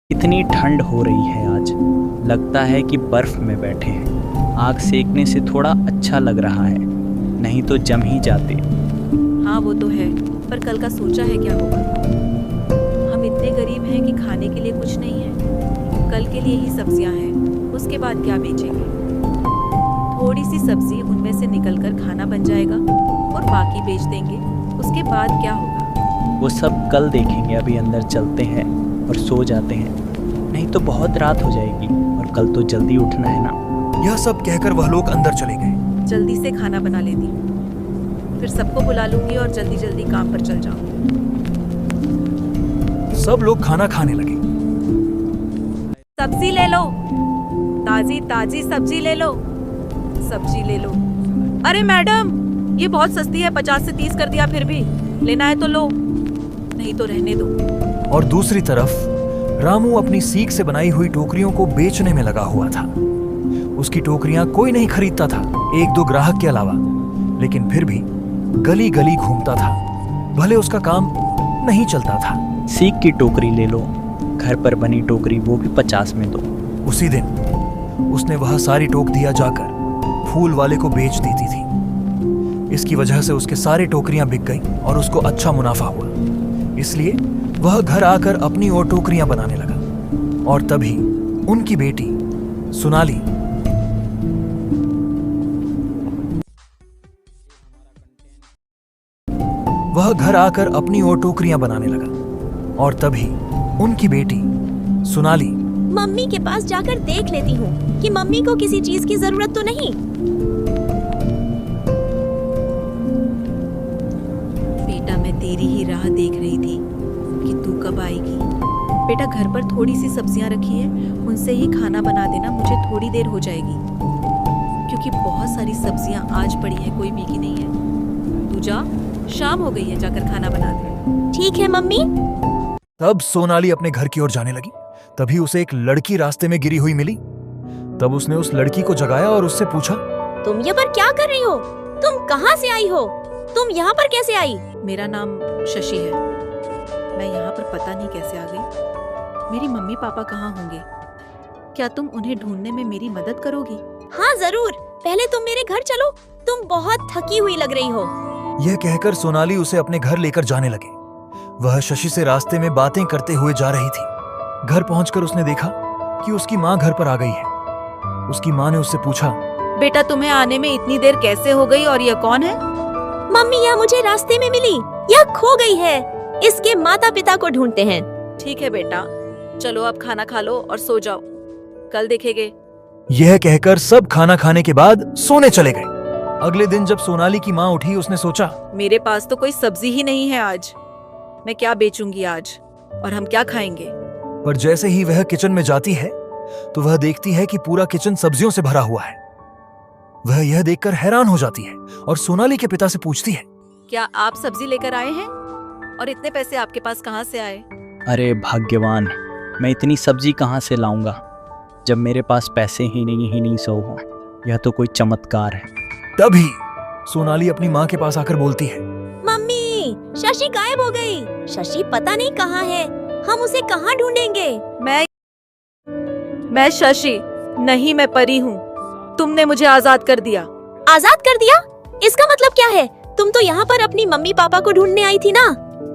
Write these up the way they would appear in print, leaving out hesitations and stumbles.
इतनी ठंड हो रही है आज, लगता है कि बर्फ़ में बैठे हैं। आग सेकने से थोड़ा अच्छा लग रहा है, नहीं तो जम ही जाते। हाँ वो तो है, पर कल का सोचा है क्या होगा। हम इतने गरीब हैं कि खाने के लिए कुछ नहीं है। कल के लिए ही सब्जियां हैं, उसके बाद क्या बेचेंगे। थोड़ी सी सब्जी उनमें से निकलकर खाना बन जाएगा और बाकी बेच देंगे। उसके बाद क्या होगा वो सब कल देखेंगे। अभी अंदर चलते हैं और सो जाते हैं, नहीं तो बहुत रात हो जाएगी और कल तो जल्दी उठना है ना। यह सब कहकर वह लोग अंदर चले गए। जल्दी से खाना बना लेती हूँ, फिर सबको बुला लूंगी और जल्दी जल्दी काम पर चल जाऊंगी। सब लोग खाना खाने लगे। सब्जी ले लो, ताजी ताजी सब्जी ले लो, सब्जी ले लो। अरे मैडम, ये बहुत सस्ती है, 50 से 30 कर दिया। फिर भी लेना है तो लो, नहीं तो रहने दो। और दूसरी तरफ रामू अपनी सीख से बनाई हुई टोकरियों को बेचने में लगा हुआ था। उसकी टोकरियां कोई नहीं खरीदता था, एक दो ग्राहक के अलावा। लेकिन फिर भी गली गली घूमता था, भले उसका काम नहीं चलता था। सीख की टोकरी ले लो, घर पर बनी टोकरी वो भी 50 में दो। उसी दिन उसने वह सारी टोक दिया जाकर फूल वाले को बेच देती थी। इसकी वजह से उसके सारे टोकरियां बिक गईं और उसको अच्छा मुनाफा हुआ। इसलिए वह घर आकर अपनी और टोकरियां बनाने लगा। और तभी उनकी बेटी सोनाली वह घर आकर अपनी और टोकरियां बनाने लगा। और तभी उनकी बेटी सोनाली मम्मी के पास जाकर देख लेती हूँ कि मम्मी को किसी चीज की जरूरत तो नहीं। बेटा, मैं तेरी ही राह देख रही थी कि तू कब आएगी। बेटा, घर पर थोड़ी सी सब्जियां रखी है, उनसे ही खाना बना देना, मुझे थोड़ी देर हो जाएगी। क्योंकि बहुत सारी सब्जियां आज पड़ी है, कोई बिकी नहीं है। तू जा, शाम हो गई है, जाकर खाना बना दे। ठीक है मम्मी। तब सोनाली अपने घर की ओर जाने लगी। तभी उसे एक लड़की रास्ते में गिरी हुई मिली। तब उसने उस लड़की को जगाया और उससे पूछा, तुम यहाँ पर क्या कर रही हो? तुम कहाँ से आई हो? तुम यहाँ पर कैसे आई? मेरा नाम शशि है। मैं यहाँ पर पता नहीं कैसे आ गई। मेरी मम्मी पापा कहाँ होंगे? क्या तुम उन्हें ढूंढने में मेरी मदद करोगी? हाँ जरूर, पहले तुम मेरे घर चलो, तुम बहुत थकी हुई लग रही हो। यह कहकर सोनाली उसे अपने घर लेकर जाने लगे। वह शशि से रास्ते में बातें करते हुए जा रही थी। घर पहुंचकर उसने देखा कि उसकी माँ घर पर आ गई है। उसकी माँ ने उससे पूछा, बेटा, तुम्हें आने में इतनी देर कैसे हो गई और यह कौन है? मम्मी यह मुझे रास्ते में मिली, यह खो गई है। इसके माता पिता को ढूंढते हैं। ठीक है बेटा, चलो अब खाना खा लो और सो जाओ, कल देखेंगे। यह कहकर सब खाना खाने के बाद सोने चले गए। अगले दिन जब सोनाली की माँ उठी, उसने सोचा, मेरे पास तो कोई सब्जी ही नहीं है आज। मैं क्या बेचूंगी आज, और हम क्या खाएंगे? पर जैसे ही वह किचन में जाती है तो वह देखती है कि पूरा किचन सब्जियों से भरा हुआ है। वह यह देखकर हैरान हो जाती है और सोनाली के पिता से पूछती है, क्या आप सब्जी लेकर आए हैं? और इतने पैसे आपके पास कहाँ से आए? अरे भाग्यवान, मैं इतनी सब्जी कहाँ से लाऊंगा जब मेरे पास पैसे ही नहीं सो हो। यह तो कोई चमत्कार है। तभी सोनाली अपनी माँ के पास आकर बोलती है, मम्मी, शशि गायब हो गई। शशि पता नहीं कहाँ है, हम उसे कहाँ ढूंढेंगे? मैं शशि नहीं, मैं परी हूँ। तुमने मुझे आजाद कर दिया। आजाद कर दिया? इसका मतलब क्या है? तुम तो यहाँ पर अपनी मम्मी पापा को ढूंढने आई थी ना?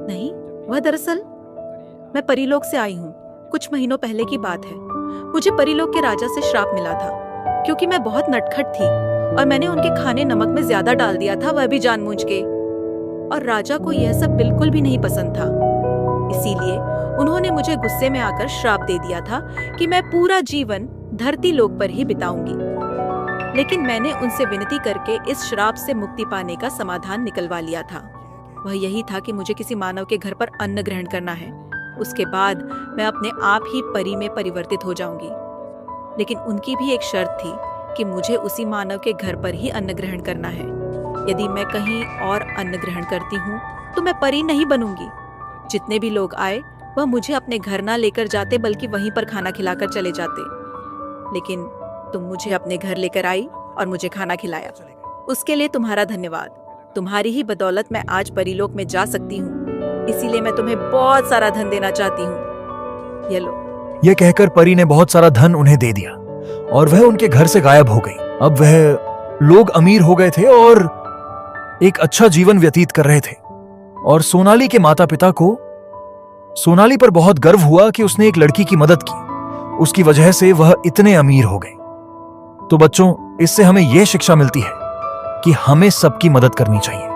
नहीं, वह दरअसल मैं परीलोक से आई हूँ। कुछ महीनों पहले की बात है। मुझे परीलोक के राजा से श्राप मिला था, क्योंकि मैं बहुत नटखट थी और मैंने उनके खाने नमक में ज्यादा डाल दिया था, वह भी जानबूझ के। और राजा को यह सब बिल्कुल भी नहीं पसंद था। इसीलिए उन्होंने मुझे गुस्से में आकर श्राप दे दिया था कि मैं पूरा जीवन धरती लोक पर ही बिताऊंगी। लेकिन मैंने उनसे विनती करके इस श्राप से मुक्ति पाने का समाधान निकलवा लिया था। वह यही था कि मुझे किसी मानव के घर पर अन्न ग्रहण करना है। उसके बाद मैं अपने आप ही परी में परिवर्तित हो जाऊंगी। लेकिन उनकी भी एक शर्त थी कि मुझे उसी मानव के घर पर ही अन्न ग्रहण करना है। यदि मैं कहीं और अन्न ग्रहण करती हूँ तो मैं परी नहीं बनूंगी। जितने भी लोग आए वह मुझे अपने घर ना लेकर जाते, बल्कि वहीं पर खाना खिलाकर चले जाते। लेकिन तुम मुझे अपने घर लेकर आई और मुझे खाना खिलाया। उसके लिए तुम्हारा धन्यवाद। तुम्हारी ही बदौलत मैं आज परीलोक में जा सकती हूँ। इसीलिए मैं तुम्हें बहुत सारा धन देना चाहती हूँ। ये लो। यह कहकर परी ने बहुत सारा धन उन्हें दे दिया और वह उनके घर से गायब हो गई। अब वह लोग अमीर हो गए थे और एक अच्छा जीवन व्यतीत कर रहे थे। और सोनाली के माता पिता को सोनाली पर बहुत गर्व हुआ कि उसने एक लड़की की मदद की, उसकी वजह से वह इतने अमीर हो गए। तो बच्चों, इससे हमें यह शिक्षा मिलती है कि हमें सबकी मदद करनी चाहिए।